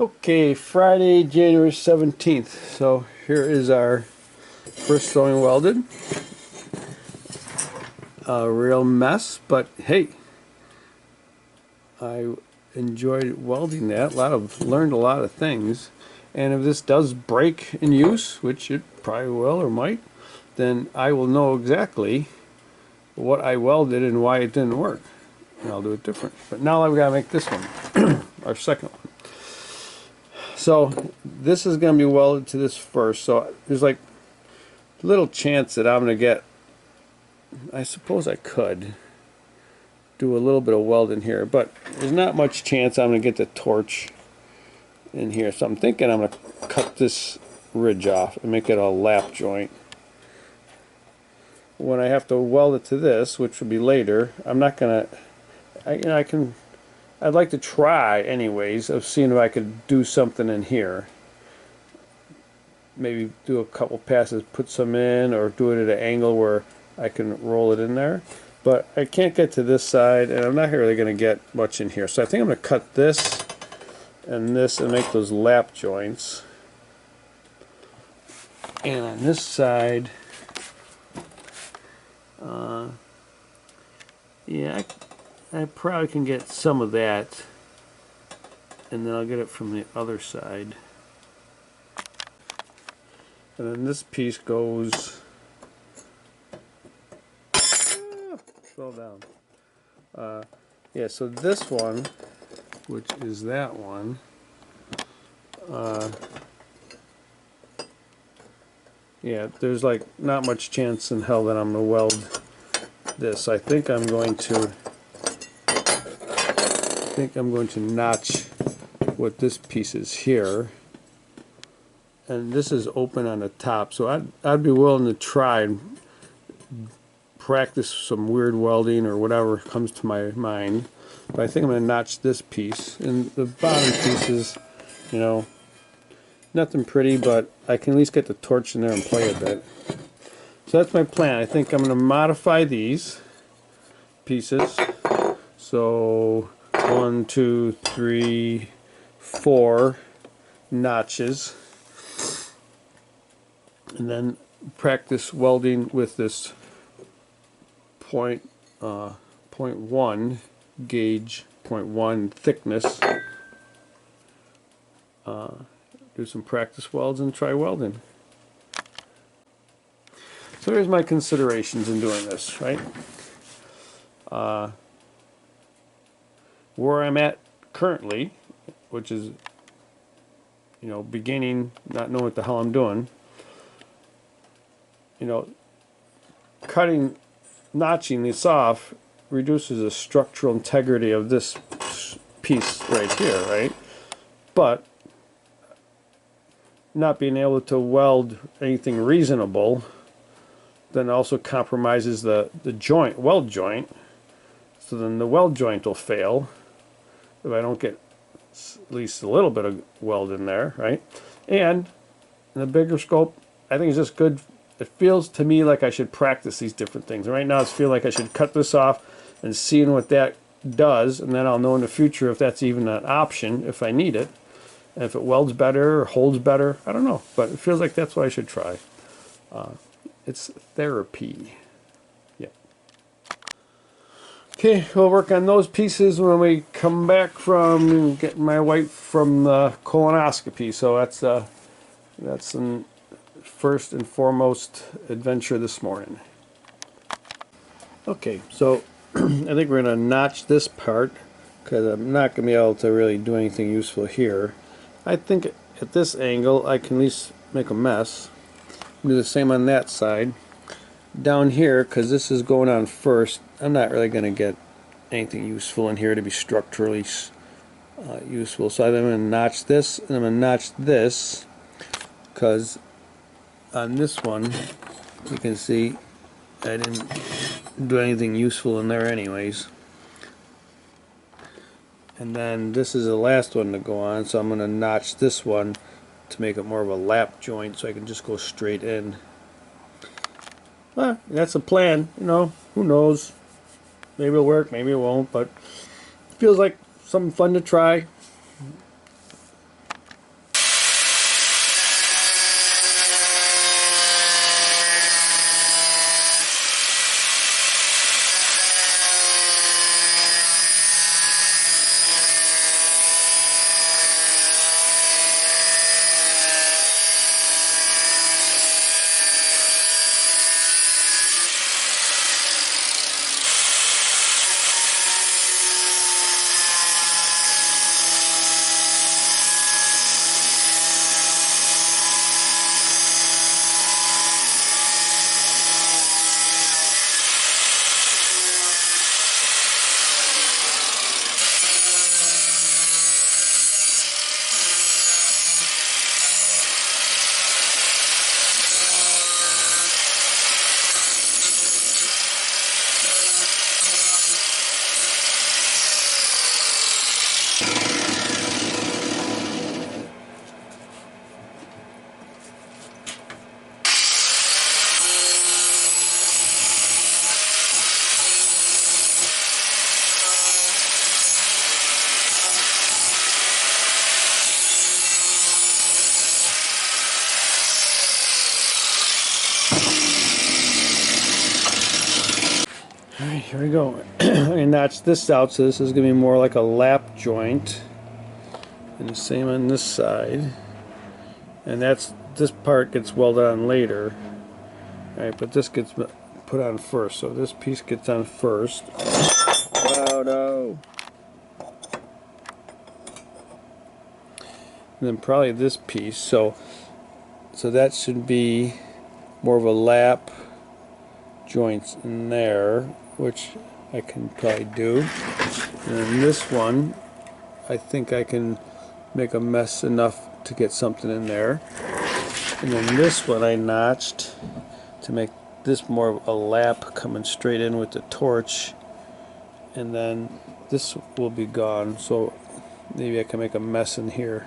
Okay, Friday, January 17th. So here is our first sewing welded. A real mess, but hey, I enjoyed welding that. Learned a lot of things. And if this does break in use, which it probably will or might, then I will know exactly what I welded and why it didn't work. And I'll do it different. But now I've got to make this one, our second one. So this is going to be welded to this first. So there's like little chance that I'm going to get, I suppose I could do a little bit of welding here, but there's not much chance I'm going to get the torch in here. So I'm thinking I'm going to cut this ridge off and make it a lap joint. When I have to weld it to this, which will be later, I'm not going to, I'd like to try anyways of seeing if I could do something in here. Maybe do a couple passes, put some in, or do it at an angle where I can roll it in there. But I can't get to this side, and I'm not really going to get much in here. So I think I'm going to cut this and make those lap joints. And on this side, yeah, I probably can get some of that, and then I'll get it from the other side. And then this piece goes, fell down. Yeah, so this one, which is that one, yeah, there's like not much chance in hell that I'm going to weld this. I think I'm going to notch what this piece is here, and this is open on the top, so I'd be willing to try and practice some weird welding or whatever comes to my mind. But I think I'm going to notch this piece, and the bottom piece is, you know, nothing pretty, but I can at least get the torch in there and play a bit. So that's my plan. I think I'm going to modify these pieces. So 1, 2, 3, 4 notches, and then practice welding with this .1 gauge, .1 thickness. Do some practice welds and try welding. So here's my considerations in doing this, right? Where I'm at currently, which is, you know, beginning, not knowing what the hell I'm doing, you know, notching this off reduces the structural integrity of this piece right here, right? But not being able to weld anything reasonable then also compromises the weld joint. So then the weld joint will fail if I don't get at least a little bit of weld in there, right? And in the bigger scope, I think it's just good. It feels to me like I should practice these different things. Right now, it's feeling like I should cut this off and seeing what that does, and then I'll know in the future if that's even an option if I need it, and if it welds better or holds better. I don't know, but it feels like that's what I should try. It's therapy. Yeah. Okay, we'll work on those pieces when we come back from getting my wife from the colonoscopy. So that's an first and foremost adventure this morning. Okay, so I think we're going to notch this part because I'm not going to be able to really do anything useful here. I think at this angle I can at least make a mess. Do the same on that side. Down here, because this is going on first, I'm not really going to get anything useful in here to be structurally useful. So I'm going to notch this, and I'm going to notch this, because on this one, you can see I didn't do anything useful in there anyways. And then this is the last one to go on, so I'm going to notch this one to make it more of a lap joint so I can just go straight in. Well, that's a plan, you know, who knows. Maybe it'll work, maybe it won't, but it feels like something fun to try. here we go. I notched this out, so this is going to be more like a lap joint. And the same on this side. And this part gets welded on later. Alright, but this gets put on first. So this piece gets on first. Wow, no. And then probably this piece. So that should be more of a lap joints in there, which I can probably do. And then this one, I think I can make a mess enough to get something in there. And then this one I notched to make this more of a lap coming straight in with the torch. And then this will be gone, so maybe I can make a mess in here.